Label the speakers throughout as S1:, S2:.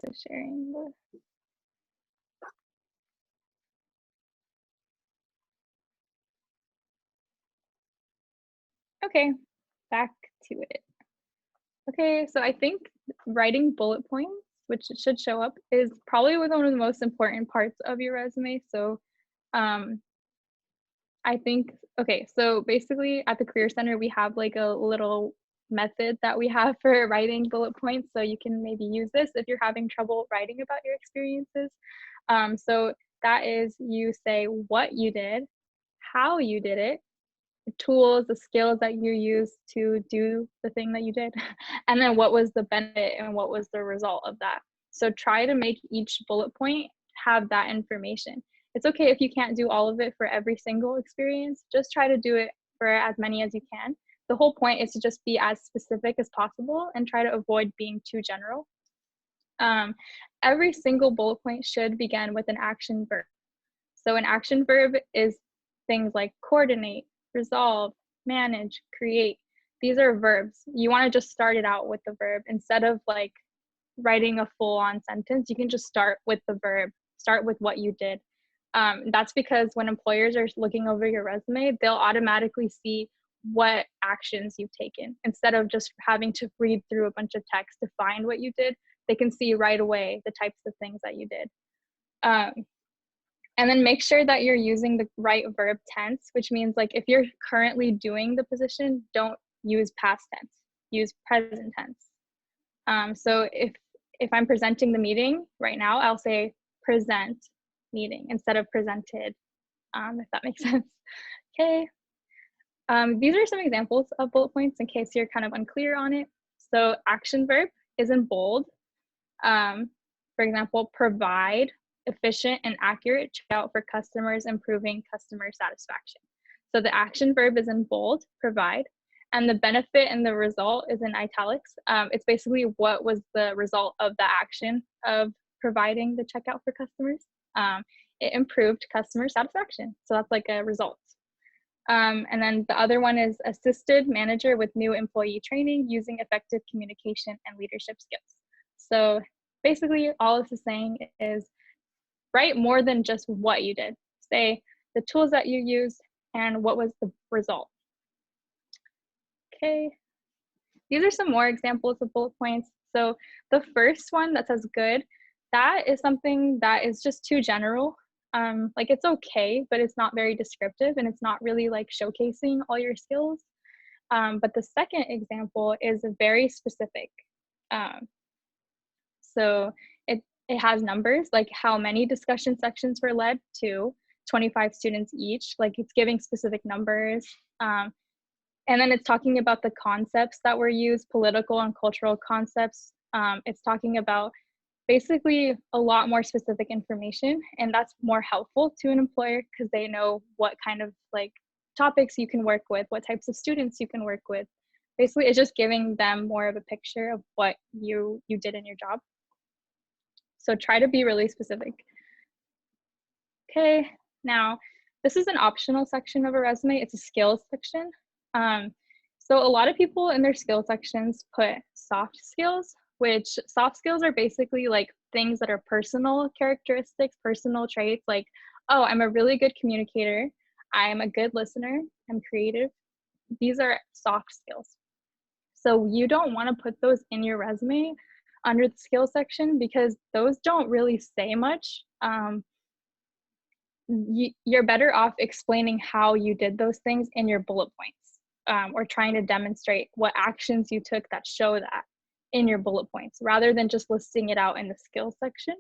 S1: to sharing the. Okay, back to it. Okay, so I think writing bullet points, which it should show up, is probably one of the most important parts of your resume. So um, I think, okay, so basically at the Career Center, we have like a little method that we have for writing bullet points. So you can maybe use this if you're having trouble writing about your experiences. So that is, you say what you did, how you did it, the tools, the skills that you use to do the thing that you did, and then what was the benefit and what was the result of that. So try to make each bullet point have that information. It's okay if you can't do all of it for every single experience, just try to do it for as many as you can. The whole point is to just be as specific as possible and try to avoid being too general. Every single bullet point should begin with an action verb. So an action verb is things like coordinate, resolve, manage, create. These are verbs. You want to just start it out with the verb instead of like writing a full-on sentence. You can just start with the verb, start with what you did. That's because when employers are looking over your resume, they'll automatically see what actions you've taken. Instead of just having to read through a bunch of text to find what you did, they can see right away the types of things that you did. And then make sure that you're using the right verb tense, which means like if you're currently doing the position, don't use past tense, use present tense. So if I'm presenting the meeting right now, I'll say present meeting instead of presented, if that makes sense. Okay. These are some examples of bullet points in case you're kind of unclear on it. So action verb is in bold. For example, provide efficient and accurate checkout for customers, improving customer satisfaction. So the action verb is in bold, provide, and the benefit and the result is in italics. It's basically what was the result of the action of providing the checkout for customers. It improved customer satisfaction. So that's like a result. And then the other one is assisted manager with new employee training using effective communication and leadership skills. So basically all this is saying is write more than just what you did. Say the tools that you used and what was the result. Okay, these are some more examples of bullet points. So the first one that says good, that is something that is just too general. Like it's okay, but it's not very descriptive and it's not really like showcasing all your skills. But the second example is very specific. So it has numbers, like how many discussion sections were led to 25 students each, like it's giving specific numbers. And then it's talking about the concepts that were used, political and cultural concepts. It's talking about basically a lot more specific information, and that's more helpful to an employer because they know what kind of like topics you can work with, what types of students you can work with. Basically, it's just giving them more of a picture of what you did in your job. So try to be really specific. Okay, now this is an optional section of a resume. It's a skills section. So a lot of people in their skill sections put soft skills, which soft skills are basically like things that are personal characteristics, personal traits, like, oh, I'm a really good communicator, I'm a good listener, I'm creative. These are soft skills. So you don't want to put those in your resume under the skills section because those don't really say much. You're better off explaining how you did those things in your bullet points, or trying to demonstrate what actions you took that show that in your bullet points rather than just listing it out in the skills section.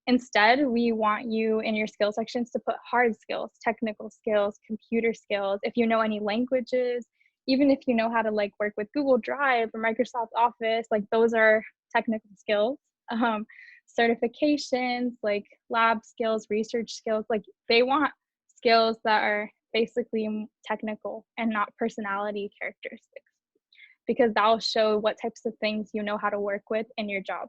S1: Instead, we want you in your skill sections to put hard skills, technical skills, computer skills, if you know any languages, even if you know how to like work with Google Drive or Microsoft Office, like those are technical skills. Certifications, like lab skills, research skills, like they want skills that are basically technical and not personality characteristics, because that will show what types of things you know how to work with in your job.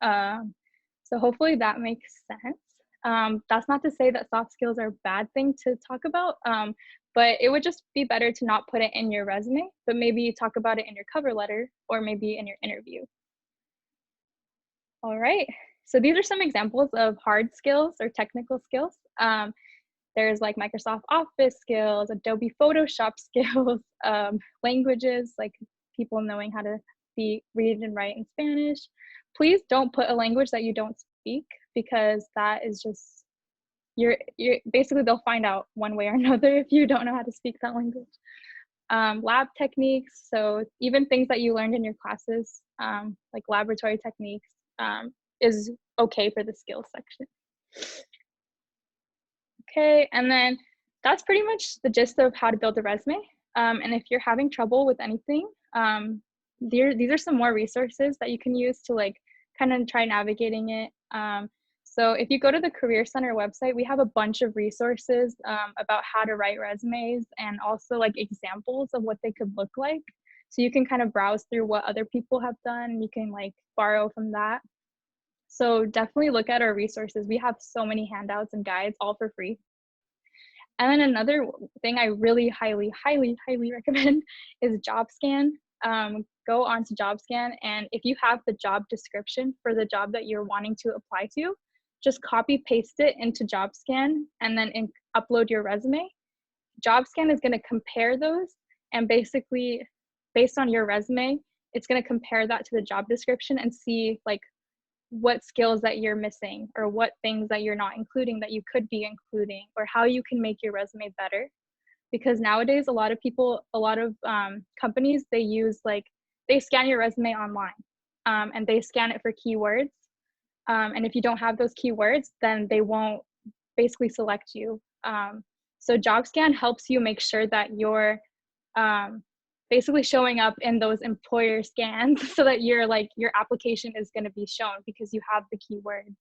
S1: So hopefully that makes sense. That's not to say that soft skills are a bad thing to talk about, but it would just be better to not put it in your resume, but maybe talk about it in your cover letter or maybe in your interview. All right. So these are some examples of hard skills or technical skills. There's like Microsoft Office skills, Adobe Photoshop skills, languages, like people knowing how to read and write in Spanish. Please don't put a language that you don't speak, because that is just, you're basically, they'll find out one way or another if you don't know how to speak that language. Lab techniques, so even things that you learned in your classes, like laboratory techniques, is okay for the skills section. Okay, and then that's pretty much the gist of how to build a resume. And if you're having trouble with anything, these are some more resources that you can use to like kind of try navigating it. So if you go to the Career Center website, we have a bunch of resources about how to write resumes, and also like examples of what they could look like. So you can kind of browse through what other people have done, and you can like borrow from that. So definitely look at our resources. We have so many handouts and guides, all for free. And then another thing I really highly recommend is JobScan. Go on to JobScan, and if you have the job description for the job that you're wanting to apply to, just copy paste it into JobScan and then upload your resume. JobScan is going to compare those, and basically based on your resume, it's going to compare that to the job description and see like what skills that you're missing, or what things that you're not including that you could be including, or how you can make your resume better. Because nowadays a lot of companies, they scan your resume online, and they scan it for keywords, and if you don't have those keywords, then they won't basically select you. So JobScan helps you make sure that you're basically showing up in those employer scans so that your application is going to be shown because you have the keywords.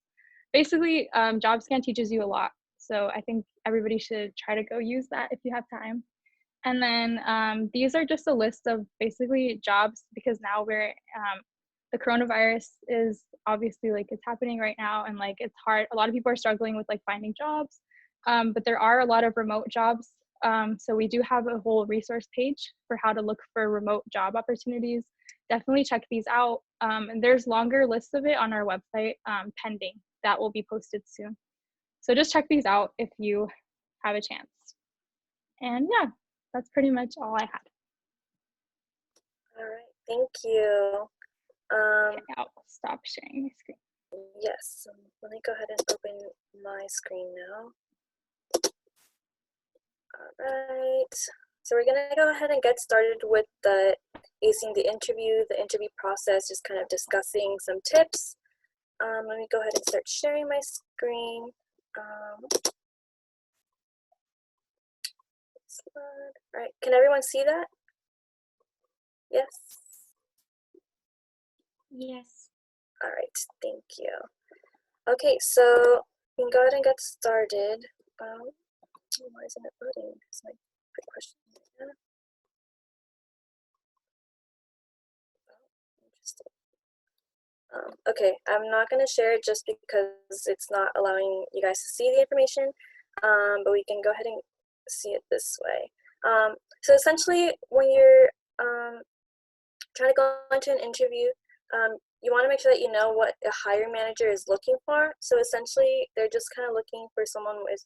S1: Basically, JobScan teaches you a lot. So I think everybody should try to go use that if you have time. And then these are just a list of basically jobs, because now the coronavirus is obviously like it's happening right now, and like it's hard. A lot of people are struggling with like finding jobs, but there are a lot of remote jobs. So we do have a whole resource page for how to look for remote job opportunities. Definitely check these out. And there's longer lists of it on our website, pending. That will be posted soon. So just check these out if you have a chance. And yeah, that's pretty much all I had.
S2: All right, thank you.
S1: Okay, I'll stop sharing my screen.
S2: Yes, let me go ahead and open my screen now. All right, so we're gonna go ahead and get started with the acing the interview process, just kind of discussing some tips. Let me go ahead and start sharing my screen. All right, can everyone see that? Yes?
S3: Yes.
S2: All right, thank you. Okay, so we can go ahead and get started. Why isn't it loading? That's my good question. Yeah. Okay, I'm not going to share it just because it's not allowing you guys to see the information, but we can go ahead and see it this way. So essentially, when you're trying to go into an interview, you want to make sure that you know what a hiring manager is looking for. So essentially, they're just kind of looking for someone with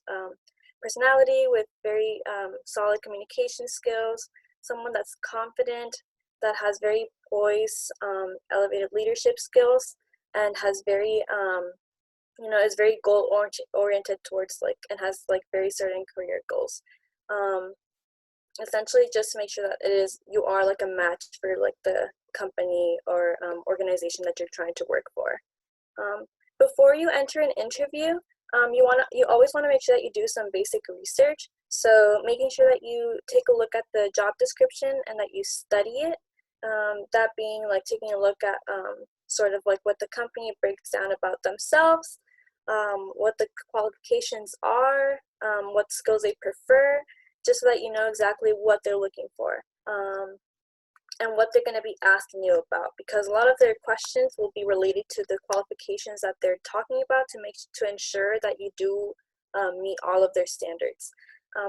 S2: personality, with very solid communication skills, someone that's confident, that has very poised, elevated leadership skills, and has very, is very goal oriented towards and has very certain career goals. Essentially, just to make sure that you are a match for the company or organization that you're trying to work for. Before you enter an interview, you always want to make sure that you do some basic research. So making sure that you take a look at the job description and that you study it. That being taking a look at sort of what the company breaks down about themselves, what the qualifications are, what skills they prefer, just so that you know exactly what they're looking for, and what they're going to be asking you about, because a lot of their questions will be related to the qualifications that they're talking about to ensure that you do meet all of their standards.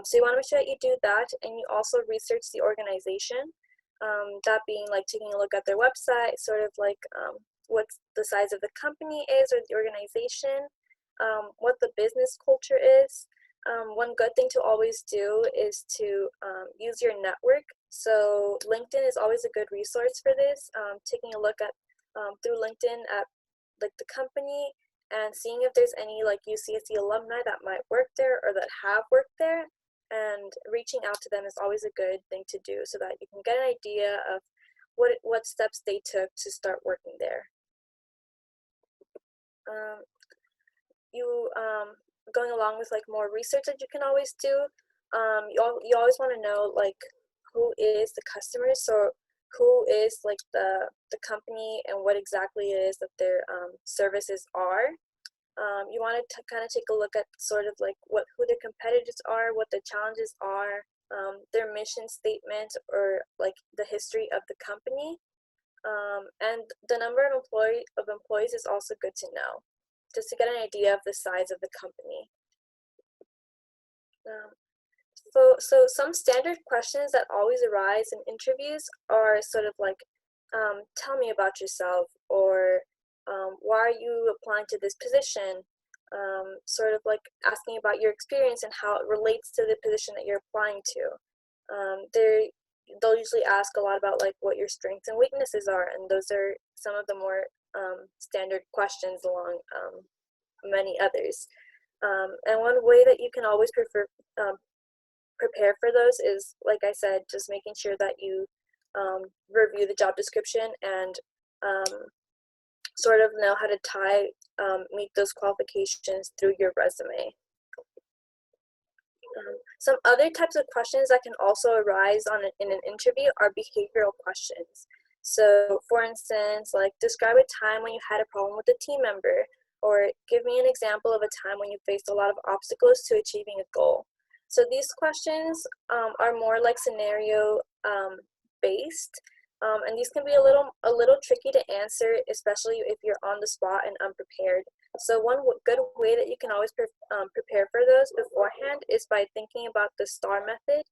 S2: So you want to make sure that you do that, and you also research the organization. That being taking a look at their website, sort of what the size of the company is or the organization, what the business culture is. One good thing to always do is to use your network. So LinkedIn is always a good resource for this. Taking a look at through LinkedIn at like the company and seeing if there's any like UCSC alumni that might work there or that have worked there, and reaching out to them is always a good thing to do so that you can get an idea of what steps they took to start working there. Going along with like more research that you can always do, you always want to know like who is the customer, so who is like the company and what exactly it is that their services are. You want to kind of take a look at sort of like who their competitors are, what the challenges are, their mission statement, or like the history of the company. And the number of employees is also good to know, just to get an idea of the size of the company. So some standard questions that always arise in interviews are sort of like, tell me about yourself, or why are you applying to this position? Sort of like asking about your experience and how it relates to the position that you're applying to. They'll usually ask a lot about like what your strengths and weaknesses are, and those are some of the more standard questions along many others. And one way that you can always prepare for those is, like I said, just making sure that you review the job description and sort of know how to meet those qualifications through your resume. Some other types of questions that can also arise in an interview are behavioral questions. So for instance, like describe a time when you had a problem with a team member, or give me an example of a time when you faced a lot of obstacles to achieving a goal. So these questions are more like scenario based, and these can be a little tricky to answer, especially if you're on the spot and unprepared. So one good way that you can always prepare for those beforehand is by thinking about the STAR method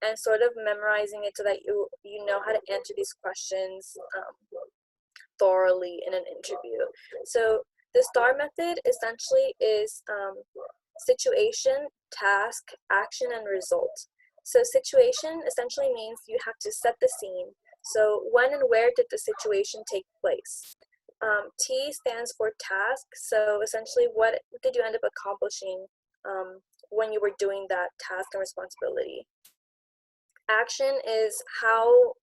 S2: and sort of memorizing it so that you know how to answer these questions thoroughly in an interview. So the STAR method essentially is situation, task, action, and result. So situation essentially means you have to set the scene. So when and where did the situation take place? T stands for task. So essentially, what did you end up accomplishing when you were doing that task and responsibility? Action is how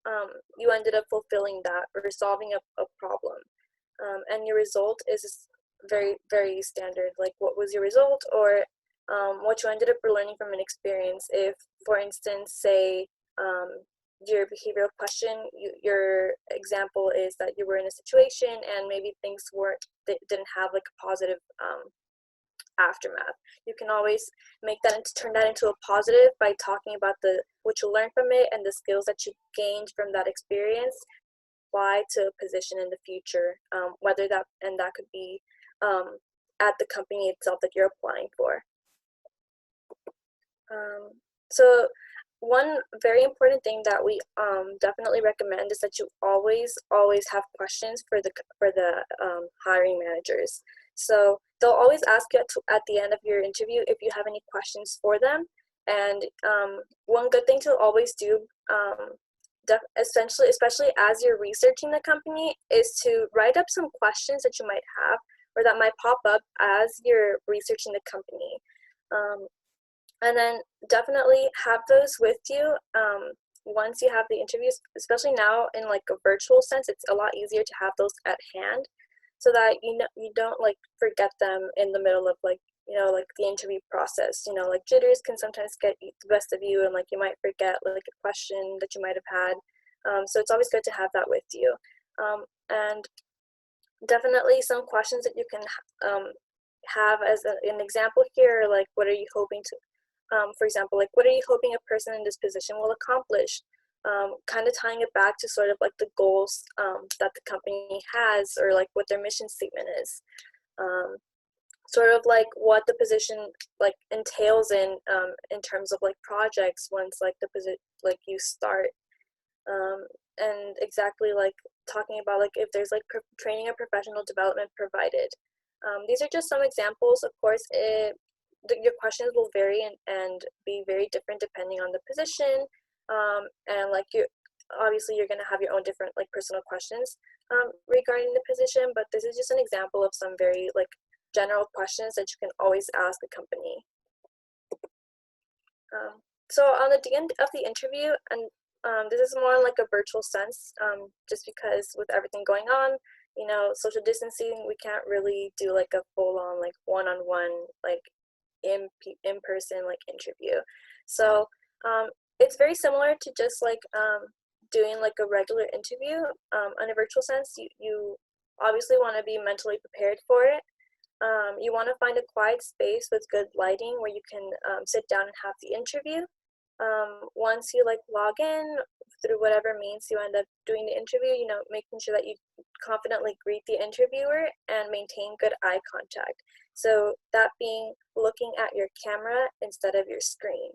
S2: you ended up fulfilling that or resolving a problem. And your result is very, very standard. Like, what was your result, or what you ended up learning from an experience. If, for instance, say, your behavioral question, your example is that you were in a situation and maybe things didn't have like a positive aftermath. You can always turn that into a positive by talking about what you learned from it and the skills that you gained from that experience. Apply to a position in the future, whether that could be at the company itself that you're applying for. So one very important thing that we definitely recommend is that you always have questions for the hiring managers. So they'll always ask you at the end of your interview if you have any questions for them. And one good thing to always do, especially as you're researching the company, is to write up some questions that you might have or that might pop up as you're researching the company. And then definitely have those with you once you have the interviews, especially now in like a virtual sense. It's a lot easier to have those at hand so that you don't like forget them in the middle of like the interview process. Like jitters can sometimes get the best of you, and like you might forget like a question that you might have had. So it's always good to have that with you. And definitely some questions that you can have as an example here, like what are you hoping to for example, like what are you hoping a person in this position will accomplish? Kind of tying it back to sort of like the goals that the company has, or like what their mission statement is. Sort of like what the position like entails in terms of like projects once like you start, and exactly like talking about like if there's like training or professional development provided. These are just some examples. Of course, your questions will vary and be very different depending on the position, and like obviously you're going to have your own different like personal questions regarding the position, but this is just an example of some very like general questions that you can always ask a company. So on the end of the interview, and this is more like a virtual sense, just because with everything going on, you know, social distancing, we can't really do like a full-on like one-on-one like in-person like interview. So it's very similar to just like doing like a regular interview. In a virtual sense, you obviously want to be mentally prepared for it. You want to find a quiet space with good lighting where you can sit down and have the interview. Once you like log in through whatever means you end up doing the interview, you know, making sure that you confidently greet the interviewer and maintain good eye contact. So that being looking at your camera instead of your screen.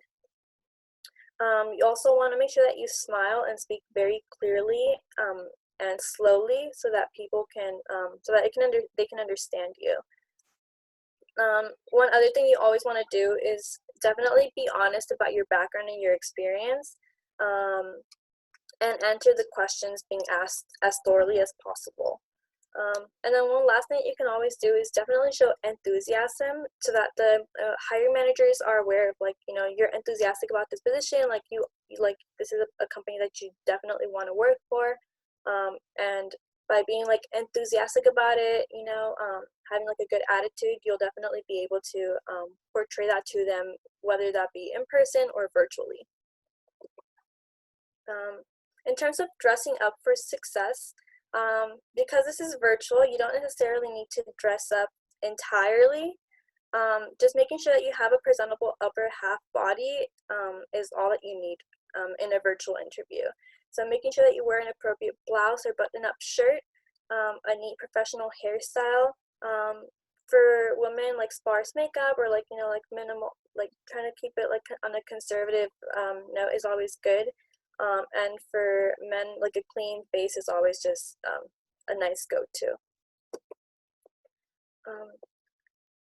S2: You also want to make sure that you smile and speak very clearly and slowly so that people can, they can understand you. One other thing you always want to do is definitely be honest about your background and your experience, and answer the questions being asked as thoroughly as possible. And then one last thing you can always do is definitely show enthusiasm so that the hiring managers are aware of like, you know, you're enthusiastic about this position, like you like this is a company that you definitely want to work for, and by being like enthusiastic about it, you know, having like a good attitude, you'll definitely be able to portray that to them, whether that be in person or virtually. In terms of dressing up for success, because this is virtual, you don't necessarily need to dress up entirely. Just making sure that you have a presentable upper half body is all that you need in a virtual interview. So making sure that you wear an appropriate blouse or button-up shirt, a neat professional hairstyle. For women, like sparse makeup or like, you know, like minimal, like trying to keep it like on a conservative note is always good. And for men, like a clean face is always just a nice go-to.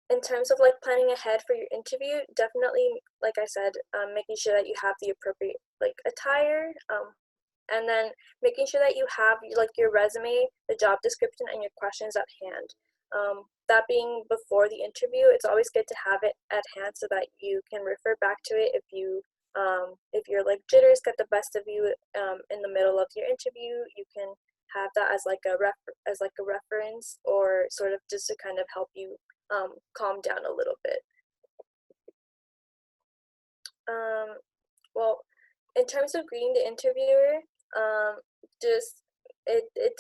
S2: In terms of like planning ahead for your interview, definitely, like I said, making sure that you have the appropriate like attire, and then making sure that you have like your resume, the job description, and your questions at hand. That being before the interview, it's always good to have it at hand so that you can refer back to it if your like jitters get the best of you in the middle of your interview. You can have that as like a reference, or sort of just to kind of help you calm down a little bit. Well, in terms of greeting the interviewer, just it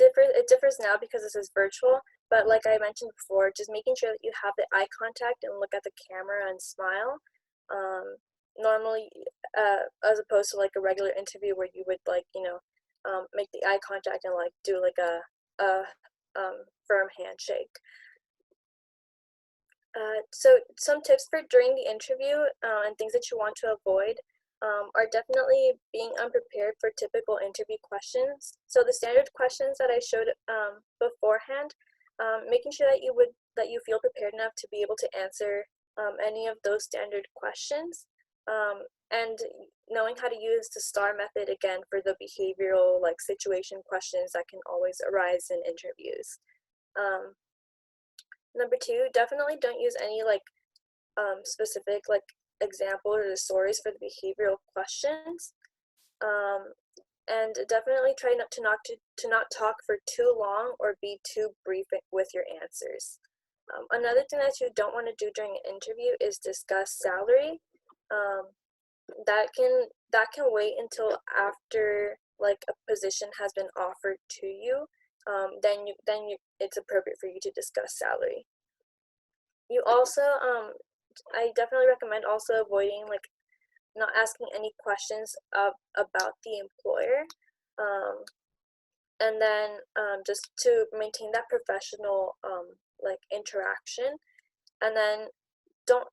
S2: differs now because this is virtual. But like I mentioned before, just making sure that you have the eye contact and look at the camera and smile. Normally, as opposed to like a regular interview where you would like, you know, make the eye contact and like do like a firm handshake. So some tips for during the interview and things that you want to avoid are definitely being unprepared for typical interview questions. So the standard questions that I showed beforehand, making sure that you feel prepared enough to be able to answer any of those standard questions, and knowing how to use the STAR method again for the behavioral like situation questions that can always arise in interviews. Number two, definitely don't use any like specific like example or the stories for the behavioral questions, and definitely try not to talk for too long or be too brief with your answers. Another thing that you don't want to do during an interview is discuss salary. That can wait until after like a position has been offered to you. Then it's appropriate for you to discuss salary. You also, I definitely recommend also avoiding like not asking any questions about the employer, and then just to maintain that professional like interaction, and then don't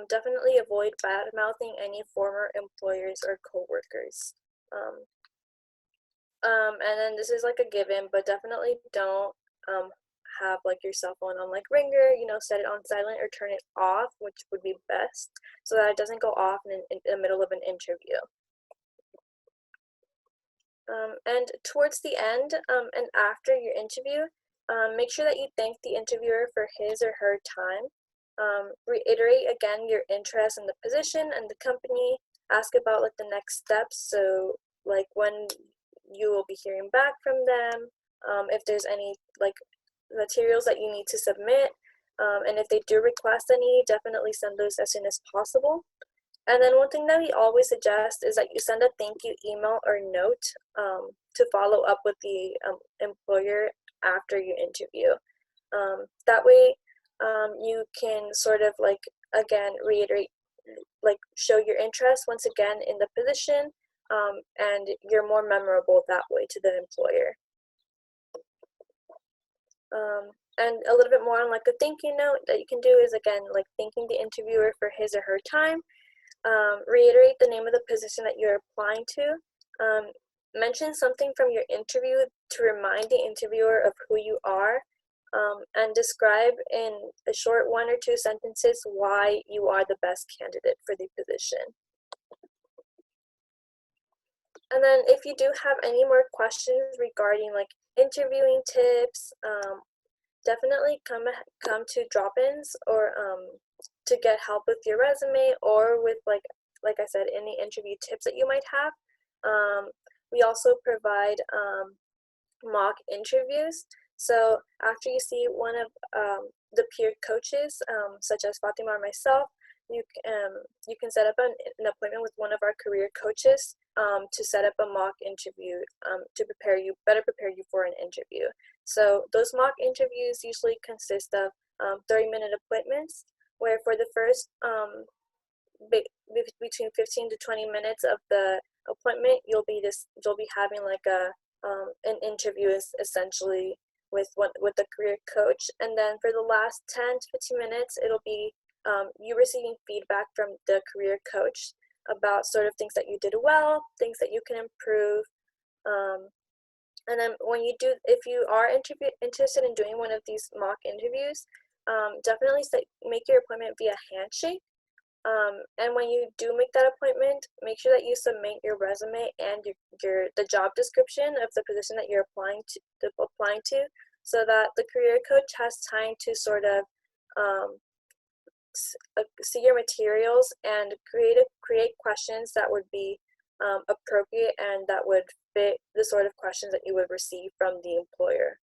S2: definitely avoid bad mouthing any former employers or coworkers. And then this is like a given, but definitely don't have like your cell phone on like ringer, set it on silent or turn it off, which would be best, so that it doesn't go off in the middle of an interview. And towards the end and after your interview, make sure that you thank the interviewer for his or her time. Reiterate again your interest in the position and the company. Ask about like the next steps, so like when you will be hearing back from them, if there's any like materials that you need to submit, and if they do request any, definitely send those as soon as possible. And then one thing that we always suggest is that you send a thank you email or note to follow up with the employer after your interview. That way, you can sort of like, again, reiterate, like show your interest once again in the position, and you're more memorable that way to the employer. And a little bit more on like a thank you note that you can do is, again, like thanking the interviewer for his or her time. Reiterate the name of the position that you're applying to. Mention something from your interview to remind the interviewer of who you are, and describe in a short 1 or 2 sentences why you are the best candidate for the position. And then if you do have any more questions regarding like interviewing tips, definitely come to drop-ins or to get help with your resume, or with like I said, any interview tips that you might have. We also provide mock interviews. So after you see one of the peer coaches, such as Fatima or myself, you can set up an appointment with one of our career coaches to set up a mock interview to better prepare you for an interview. So those mock interviews usually consist of 30-minute appointments, where for the first between 15 to 20 minutes of the appointment, you'll be having like an interview essentially with the career coach, and then for the last 10 to 15 minutes, it'll be you receiving feedback from the career coach about sort of things that you did well, things that you can improve. And then if you are interested in doing one of these mock interviews, definitely make your appointment via handshake. And when you do make that appointment, make sure that you submit your resume and the job description of the position that you're applying to, so that the career coach has time to sort of see your materials and create questions that would be appropriate and that would fit the sort of questions that you would receive from the employer.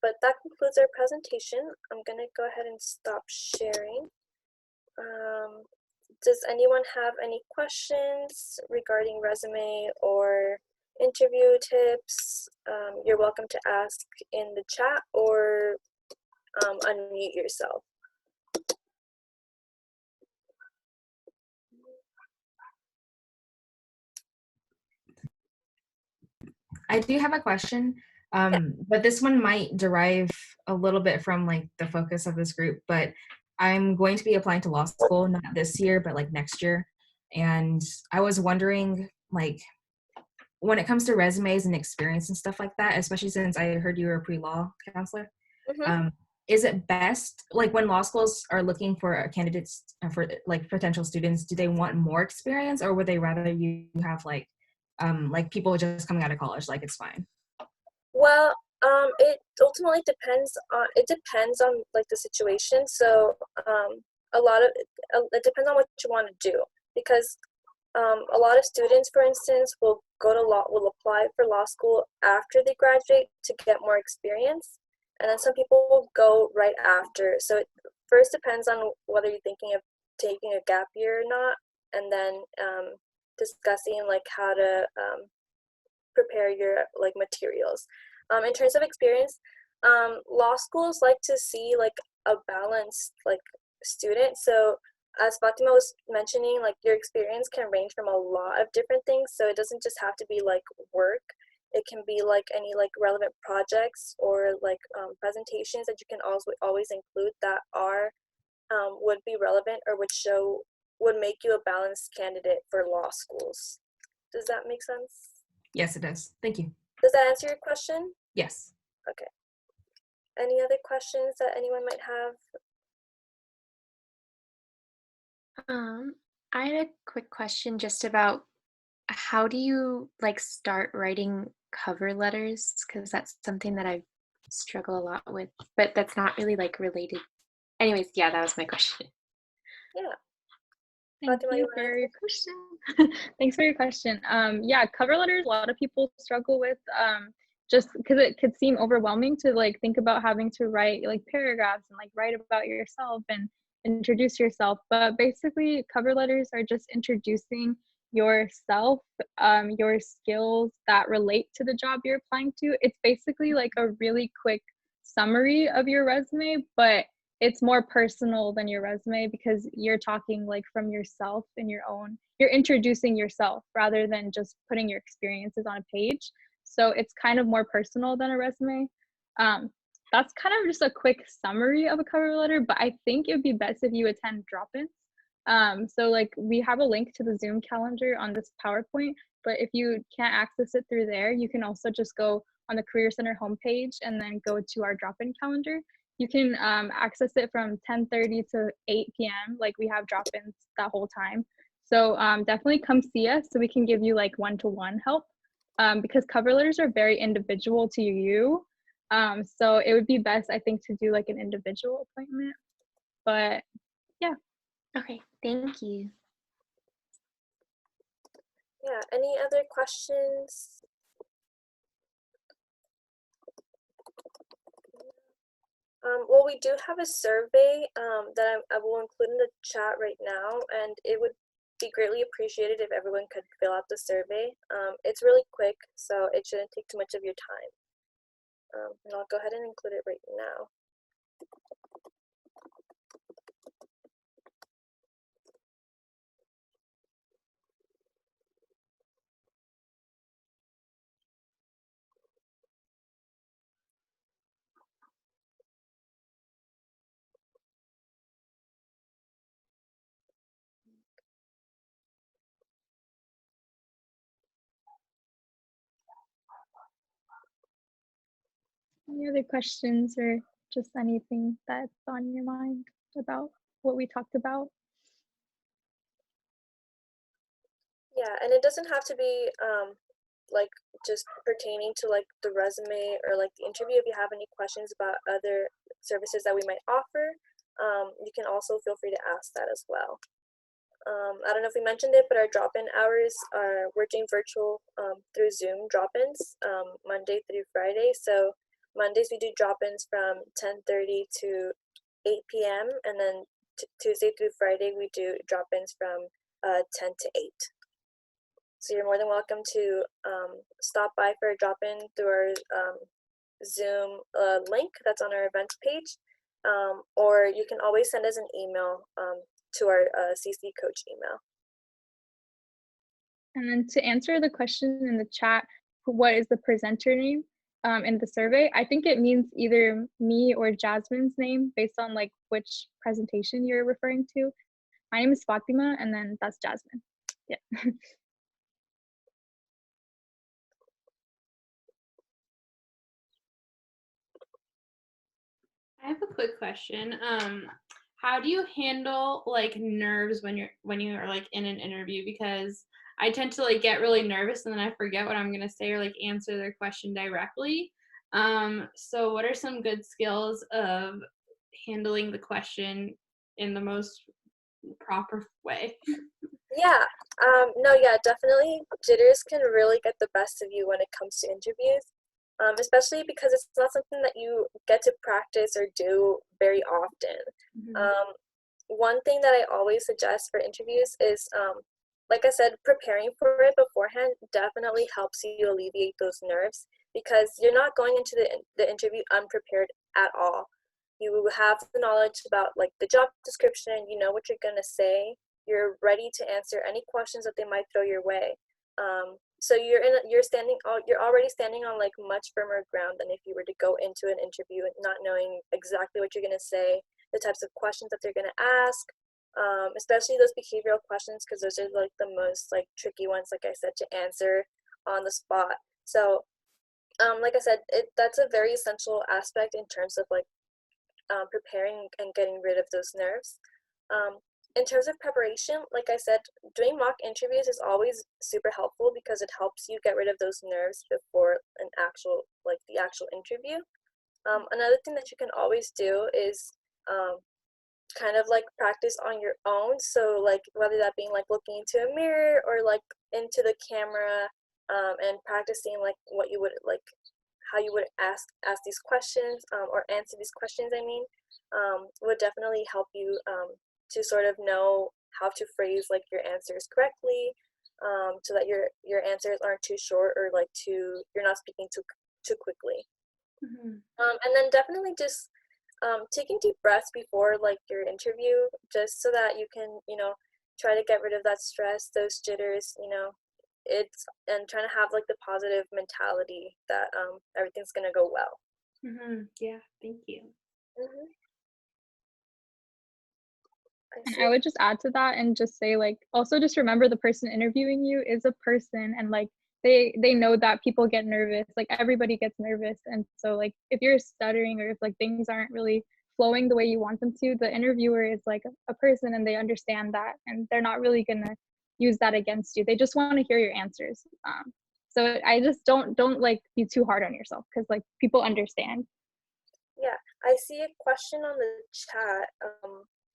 S2: But that concludes our presentation. I'm going to go ahead and stop sharing. Does anyone have any questions regarding resume or interview tips? You're welcome to ask in the chat or unmute yourself.
S3: I do have a question, but this one might derive a little bit from like the focus of this group, but I'm going to be applying to law school, not this year, but like next year. And I was wondering, like, when it comes to resumes and experience and stuff like that, especially since I heard you were a pre-law counselor, is it best, like when law schools are looking for candidates for like potential students, do they want more experience, or would they rather you have like people just coming out of college, like it's fine?
S2: Well, it ultimately depends on like the situation. So it depends on what you want to do, because a lot of students, for instance, will apply for law school after they graduate to get more experience, and then some people will go right after. So it first depends on whether you're thinking of taking a gap year or not, and then discussing like how to prepare your like materials. In terms of experience, law schools like to see like a balanced like student. So as Fatima was mentioning, like your experience can range from a lot of different things. So it doesn't just have to be like work. It can be like any like relevant projects or like presentations that you can always include that would be relevant or would make you a balanced candidate for law schools. Does that make sense?
S3: Yes, it does. Thank you.
S2: Does that answer your question?
S3: Yes.
S2: Okay. Any other questions that anyone might have?
S4: I had a quick question just about how do you like start writing cover letters? Because that's something that I struggle a lot with, but that's not really like related. Anyways, yeah, that was my question.
S2: Yeah.
S1: Thank
S2: Fatima,
S1: you
S2: wanna
S1: for
S2: answer?
S1: your question. Thanks for your question. Yeah, cover letters, a lot of people struggle with just because it could seem overwhelming to like think about having to write like paragraphs and like write about yourself and introduce yourself. But basically, cover letters are just introducing yourself, your skills that relate to the job you're applying to. It's basically like a really quick summary of your resume, but it's more personal than your resume because you're talking like from yourself and you're introducing yourself rather than just putting your experiences on a page. So it's kind of more personal than a resume. That's kind of just a quick summary of a cover letter, but I think it would be best if you attend drop-ins. So like we have a link to the Zoom calendar on this PowerPoint, but if you can't access it through there, you can also just go on the Career Center homepage and then go to our drop-in calendar. You can access it from 10:30 to 8 p.m. Like we have drop-ins that whole time. So definitely come see us so we can give you like one-to-one help because cover letters are very individual to you. So it would be best, I think, to do like an individual appointment. But yeah.
S4: Okay, thank you.
S2: Yeah, any other questions? Well, we do have a survey that I will include in the chat right now, and it would be greatly appreciated if everyone could fill out the survey. It's really quick, so it shouldn't take too much of your time. And I'll go ahead and include it right now.
S1: Any other questions or just anything that's on your mind about what we talked about?
S2: Yeah, and it doesn't have to be like just pertaining to like the resume or like the interview. If you have any questions about other services that we might offer, you can also feel free to ask that as well. I don't know if we mentioned it, but our drop-in hours are, we're doing virtual through Zoom drop-ins Monday through Friday. So Mondays we do drop-ins from 10:30 to 8 p.m. and then Tuesday through Friday we do drop-ins from 10 to 8. So you're more than welcome to stop by for a drop-in through our Zoom link that's on our events page, or you can always send us an email to our CC Coach email.
S1: And then to answer the question in the chat, what is the presenter name in the survey? I think it means either me or Jasmine's name based on like which presentation you're referring to. My name is Fatima, and then that's Jasmine. Yeah.
S5: I have a quick question. How do you handle like nerves when you are like in an interview? Because I tend to like get really nervous and then I forget what I'm gonna say or like answer their question directly. So what are some good skills of handling the question in the most proper way?
S2: Yeah, no, yeah, definitely. Jitters can really get the best of you when it comes to interviews, especially because it's not something that you get to practice or do very often.
S5: Mm-hmm.
S2: One thing that I always suggest for interviews is, like I said, preparing for it beforehand definitely helps you alleviate those nerves because you're not going into the interview unprepared at all. You have the knowledge about like the job description, you know what you're gonna say, you're ready to answer any questions that they might throw your way. So you're already standing on like much firmer ground than if you were to go into an interview and not knowing exactly what you're gonna say, the types of questions that they're gonna ask, especially those behavioral questions because those are like the most like tricky ones, like I said, to answer on the spot. So like I said, that's a very essential aspect in terms of like preparing and getting rid of those nerves. In terms of preparation, like I said, doing mock interviews is always super helpful because it helps you get rid of those nerves before the actual interview. Another thing that you can always do is kind of like practice on your own. So like whether that being like looking into a mirror or like into the camera, and practicing like what you would like, how you would ask these questions, or answer these questions, would definitely help you to sort of know how to phrase like your answers correctly, so that your answers aren't too short or like you're not speaking too quickly. And then definitely just taking deep breaths before like your interview, just so that you can, try to get rid of that stress, those jitters, and trying to have like the positive mentality that everything's gonna go well.
S5: Yeah, thank you.
S1: And I would just add to that and just say, like, also just remember the person interviewing you is a person, and like they know that people get nervous, like everybody gets nervous. And so like if you're stuttering or if like things aren't really flowing the way you want them to, the interviewer is like a person and they understand that, and they're not really gonna use that against you. They just want to hear your answers. So I just don't like be too hard on yourself, because like people understand.
S2: Yeah, I see a question on the chat.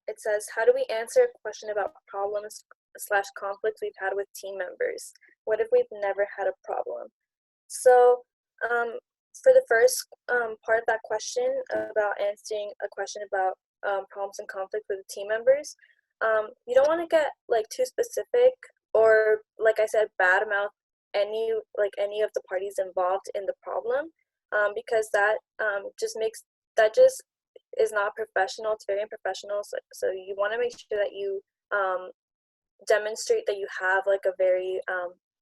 S2: It says, how do we answer a question about problems / conflicts we've had with team members? What if we've never had a problem? So for the first part of that question about answering a question about problems and conflict with team members, you don't want to get like too specific or, like I said, badmouth any of the parties involved in the problem, because that just is not professional. It's very unprofessional. So you want to make sure that you demonstrate that you have like a very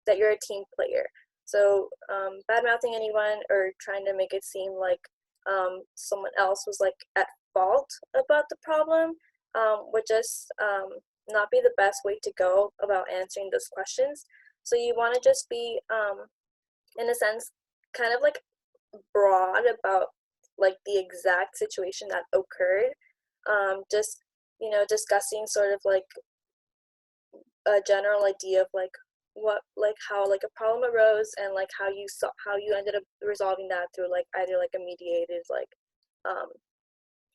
S2: that you're a team player. So bad mouthing anyone or trying to make it seem like someone else was like at fault about the problem would just not be the best way to go about answering those questions. So you want to just be in a sense kind of like broad about like the exact situation that occurred, just discussing sort of like a general idea of like how like a problem arose and like how you ended up resolving that through like either like a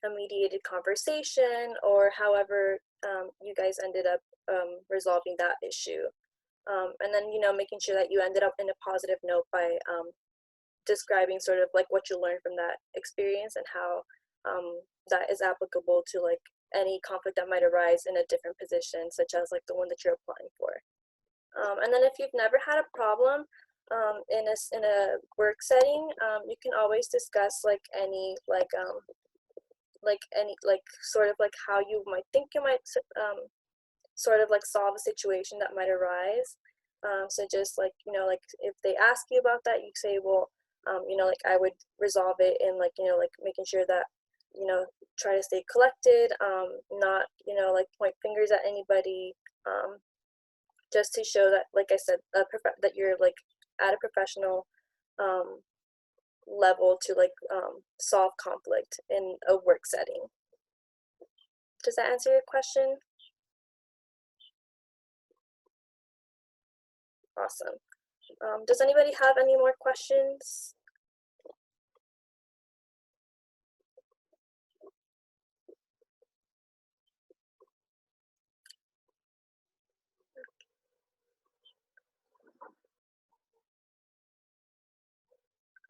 S2: mediated conversation, or however you guys ended up resolving that issue, and then making sure that you ended up in a positive note by describing sort of like what you learned from that experience and how that is applicable to like any conflict that might arise in a different position, such as like the one that you're applying for. And then if you've never had a problem in a work setting, you can always discuss like any sort of like how you might think you might sort of like solve a situation that might arise. So just like like if they ask you about that, you say, well, like I would resolve it in like like making sure that try to stay collected, not like point fingers at anybody, just to show that, like I said, that you're like at a professional level to like solve conflict in a work setting. Does that answer your question? Awesome. Does anybody have any more questions?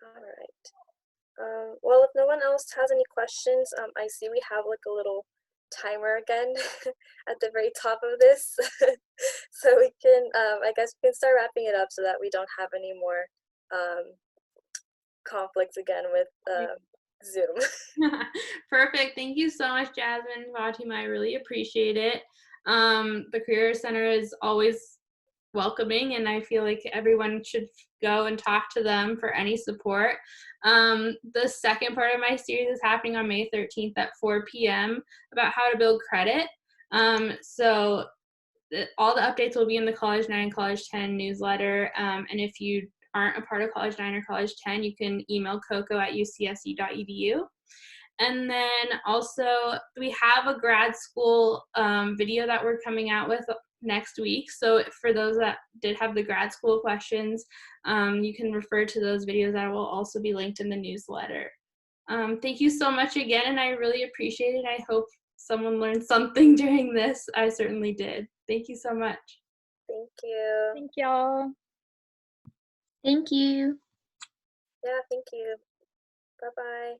S2: All right. Well, if no one else has any questions, I see we have like a little timer again at the very top of this. So we can, I guess we can start wrapping it up so that we don't have any more conflicts again with Zoom.
S5: Perfect. Thank you so much, Jasmine and Fatima. I really appreciate it. The Career Center is always welcoming, and I feel like everyone should go and talk to them for any support. The second part of my series is happening on May 13th at 4 p.m. about how to build credit. So all the updates will be in the College 9 and College 10 newsletter. And if you aren't a part of College 9 or College 10, you can email coco@ucsc.edu. And then also we have a grad school video that we're coming out with next week. So for those that did have the grad school questions, you can refer to those videos that will also be linked in the newsletter. Thank you so much again, and I really appreciate it. I hope someone learned something during this. I certainly did. Thank you so much.
S2: Thank you.
S1: Thank y'all.
S4: Thank you.
S2: Yeah, thank you. Bye-bye.